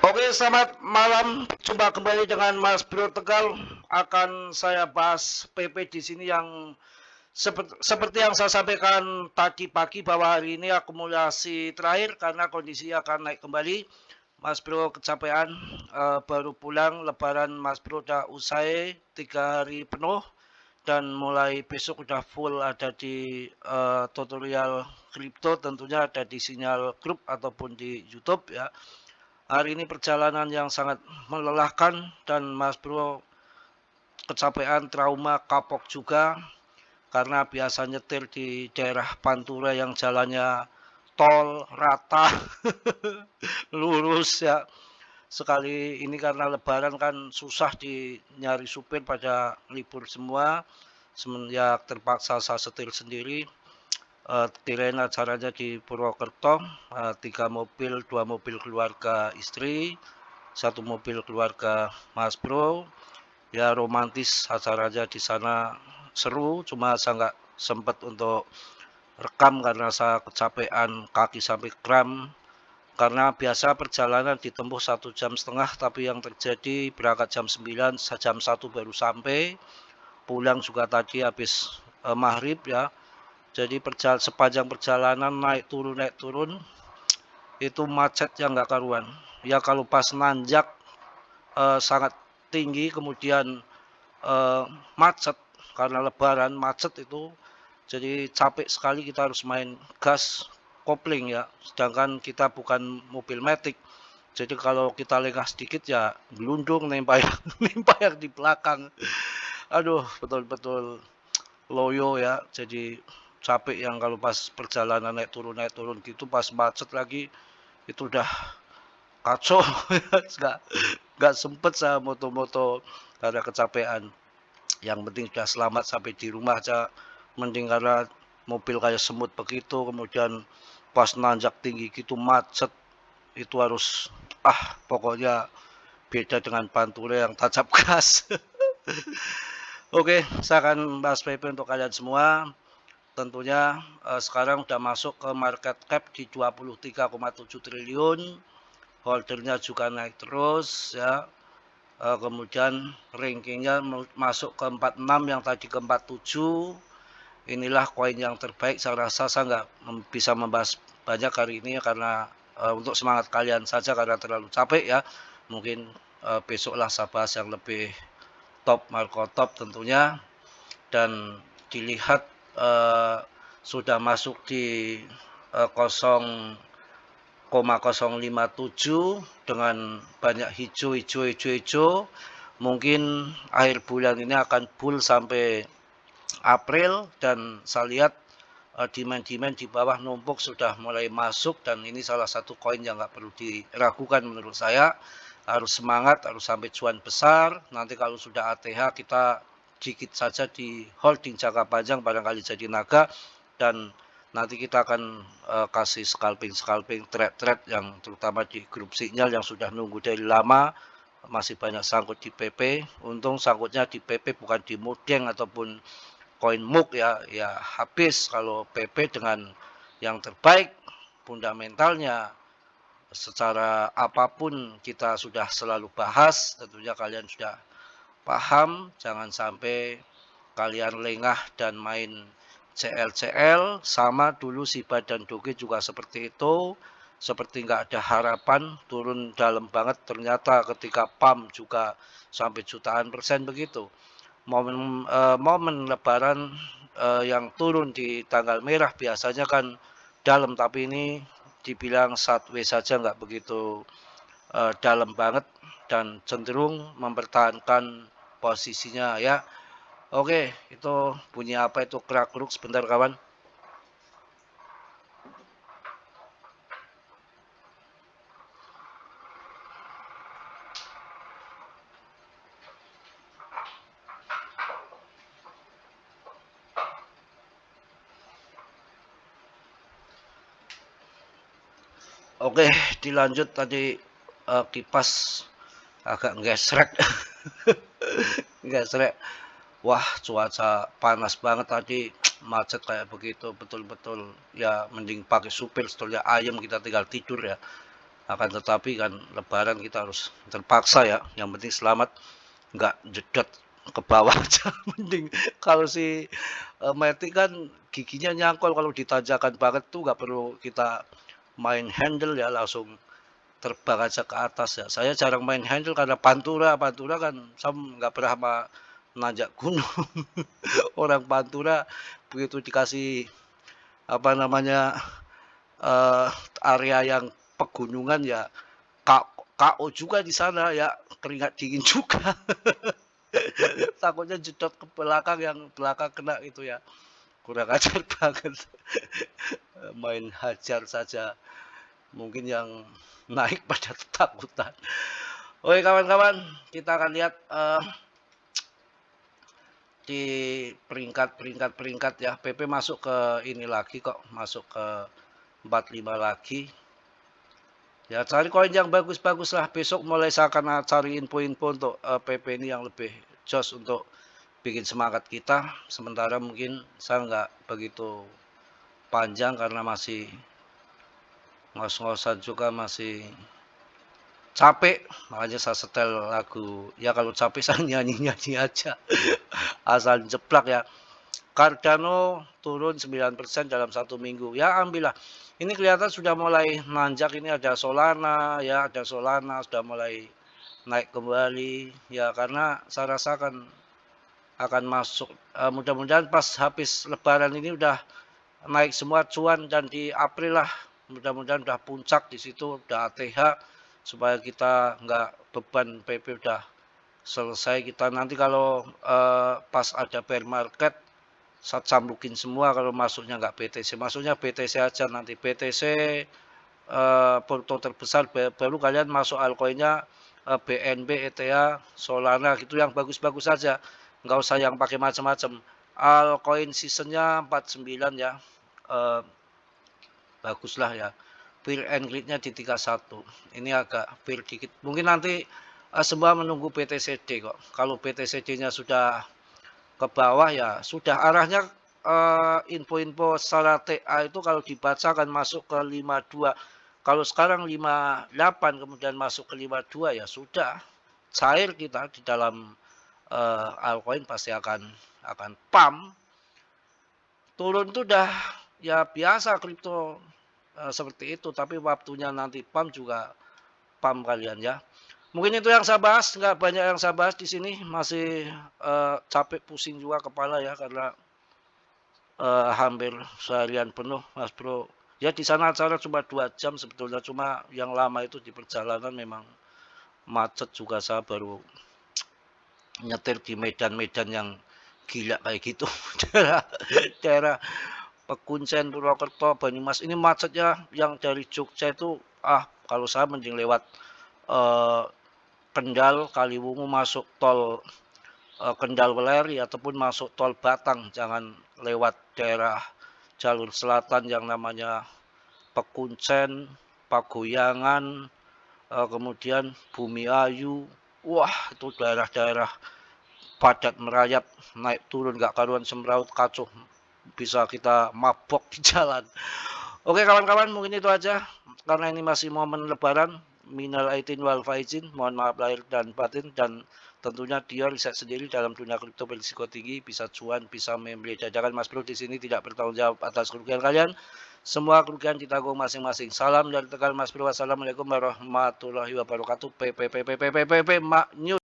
Oke, selamat malam. Jumpa kembali dengan Mas Bro Tegal. Akan saya bahas PP di sini yang seperti yang saya sampaikan tadi pagi bahwa hari ini akumulasi terakhir karena kondisi akan naik kembali. Mas Bro kecapean, baru pulang Lebaran. Mas Bro udah usai 3 hari penuh dan mulai besok udah full ada di tutorial kripto, tentunya ada di sinyal grup ataupun di YouTube ya. Hari ini perjalanan yang sangat melelahkan dan Mas Bro kecapean, trauma, kapok juga karena biasa nyetir di daerah Pantura yang jalannya tol rata lurus ya. Sekali ini karena lebaran kan susah nyari supir, pada libur semua. Semenjak terpaksa saya setir sendiri. Kirain acaranya di Purwokerto, 3 mobil, 2 mobil keluarga istri, 1 mobil keluarga Mas Bro. Ya romantis acaranya di sana, seru, cuma saya nggak sempat untuk rekam karena saya kecapean, kaki sampai kram. Karena biasa perjalanan ditempuh 1,5 jam, tapi yang terjadi berangkat jam 9, jam 1 baru sampai. Pulang juga tadi habis maghrib ya. Jadi sepanjang perjalanan naik turun itu macet yang nggak karuan. Ya kalau pas nanjak sangat tinggi, kemudian macet karena lebaran, macet itu jadi capek sekali, kita harus main gas kopling ya. Sedangkan kita bukan mobil matic. Jadi kalau kita lengah sedikit ya gelundung nempel yang di belakang. Aduh, betul-betul loyo ya. Jadi capek yang kalau pas perjalanan naik turun gitu, pas macet lagi itu udah kacau. nggak sempet saya moto-moto karena kecapean. Yang penting sudah selamat sampai di rumah aja, mending karena mobil kayak semut begitu, kemudian pas nanjak tinggi gitu macet, itu harus pokoknya beda dengan Pantura yang tancap gas. Oke, saya akan bahas PP untuk kalian semua. Tentunya sekarang udah masuk ke market cap di 23,7 triliun, holdernya juga naik terus ya. Kemudian rankingnya masuk ke 46 yang tadi ke 47. Inilah koin yang terbaik. Saya rasa saya nggak bisa membahas banyak hari ini karena untuk semangat kalian saja, karena terlalu capek ya. Mungkin besoklah saya bahas yang lebih top, Marco top tentunya. Dan dilihat sudah masuk di 0,057 dengan banyak hijau. Mungkin akhir bulan ini akan bull sampai April, dan saya lihat demand di bawah numpuk sudah mulai masuk, dan ini salah satu koin yang nggak perlu diragukan menurut saya. Harus semangat, harus sampai cuan besar. Nanti kalau sudah ATH kita dikit saja di holding jangka panjang, barangkali jadi naga, dan nanti kita akan kasih scalping trade yang terutama di grup sinyal yang sudah nunggu dari lama. Masih banyak sangkut di PP. Untung sangkutnya di PP bukan di Mudeng ataupun koin MUK ya habis. Kalau PP dengan yang terbaik fundamentalnya secara apapun kita sudah selalu bahas, tentunya kalian sudah paham. Jangan sampai kalian lengah dan main CL sama dulu Shiba dan Doge juga seperti itu, seperti nggak ada harapan, turun dalam banget, ternyata ketika pump juga sampai jutaan persen begitu. Momen lebaran yang turun di tanggal merah biasanya kan dalam, tapi ini dibilang sideways saja, nggak begitu dalam banget dan cenderung mempertahankan posisinya ya. Oke, itu bunyi apa itu kerak-keruk sebentar kawan. Oke, dilanjut tadi kipas agak ngesrek. Ngesrek. Wah, cuaca panas banget tadi, macet kayak begitu, betul-betul ya mending pakai supir, sebetulnya ayam kita tinggal tidur ya. Akan tetapi kan lebaran kita harus terpaksa ya, yang penting selamat, nggak jedot ke bawah aja mending. Kalau si, metik kan giginya nyangkol kalau ditanjakan banget tuh nggak perlu kita main handle ya, langsung terbang aja ke atas ya. Saya jarang main handle karena Pantura, Pantura kan saya nggak pernah nanjak gunung. Orang Pantura begitu dikasih apa namanya, eee, area yang pegunungan ya KO juga di sana ya, keringat dingin juga. Takutnya jedot ke belakang, yang belakang kena itu ya. Kurang ajar banget. Main hajar saja, mungkin yang naik pada ketakutan. Oke kawan-kawan, kita akan lihat di peringkat ya. PP masuk ke ini lagi kok, masuk ke 45 lagi. Ya cari koin yang bagus-bagus lah. Besok mulai saya akan cari info-info untuk PP ini yang lebih jos untuk bikin semangat kita. Sementara mungkin saya nggak begitu panjang karena masih ngos-ngosan juga, masih capek. Makanya saya setel lagu. Ya kalau capek saya nyanyi-nyanyi aja. Asal jeplak ya. Cardano turun 9% dalam 1 minggu. Ya ambillah. Ini kelihatan sudah mulai nanjak. Ini ada Solana ya, ada Solana sudah mulai naik kembali ya, karena saya rasa akan masuk mudah-mudahan pas habis lebaran ini udah naik semua cuan, dan di April lah mudah-mudahan udah puncak di situ, udah ATH, supaya kita nggak beban PP udah selesai. Kita nanti kalau pas ada bear market saya cambukin semua. Kalau masuknya nggak BTC, masuknya BTC aja, nanti BTC porto terbesar, baru kalian masuk altcoinnya BNB, ETH, Solana gitu yang bagus-bagus saja, nggak usah yang pakai macam-macam. Altcoin seasonnya 49 ya, baguslah ya. Fear and greed-nya di 31, ini agak fear dikit, mungkin nanti semua menunggu BTCD kok. Kalau BTCD-nya sudah ke bawah ya sudah arahnya, info-info secara TA itu kalau dibaca akan masuk ke 52. Kalau sekarang 58 kemudian masuk ke 52 ya sudah cair kita di dalam altcoin, pasti akan pump. Turun itu udah ya biasa kripto seperti itu, tapi waktunya nanti pump juga pump kalian ya. Mungkin itu yang saya bahas, nggak banyak yang saya bahas di sini, masih capek pusing juga kepala ya, karena hampir seharian penuh Mas Bro. Ya di sana acara cuma 2 jam sebetulnya, cuma yang lama itu di perjalanan memang macet juga. Saya baru nyetir di medan-medan yang gila kayak gitu. daerah daerah Pekuncen, Purwokerto, Banyumas ini macetnya, yang dari Jogja itu kalau saya mending lewat eh, Kendal, Kaliwungu, masuk tol Kendal Weleri, ataupun masuk tol Batang, jangan lewat daerah jalur selatan yang namanya Pekuncen, Pagoyangan, kemudian Bumi Ayu. Wah, itu daerah-daerah padat merayap, naik turun gak karuan, semraut kacau, bisa kita mabok di jalan. Oke kawan-kawan, mungkin itu aja karena ini masih momen lebaran. Minal aidin wal faizin, mohon maaf lahir dan batin, dan tentunya dia riset sendiri dalam dunia kripto berisiko tinggi, bisa cuan, bisa membeli jajakan. Mas Bro di sini tidak bertanggung jawab atas kerugian kalian. Semua kerugian ditanggung masing-masing. Salam dari Tegal Mas Bro. Wassalamualaikum warahmatullahi wabarakatuh. PPPPPPP Mak News.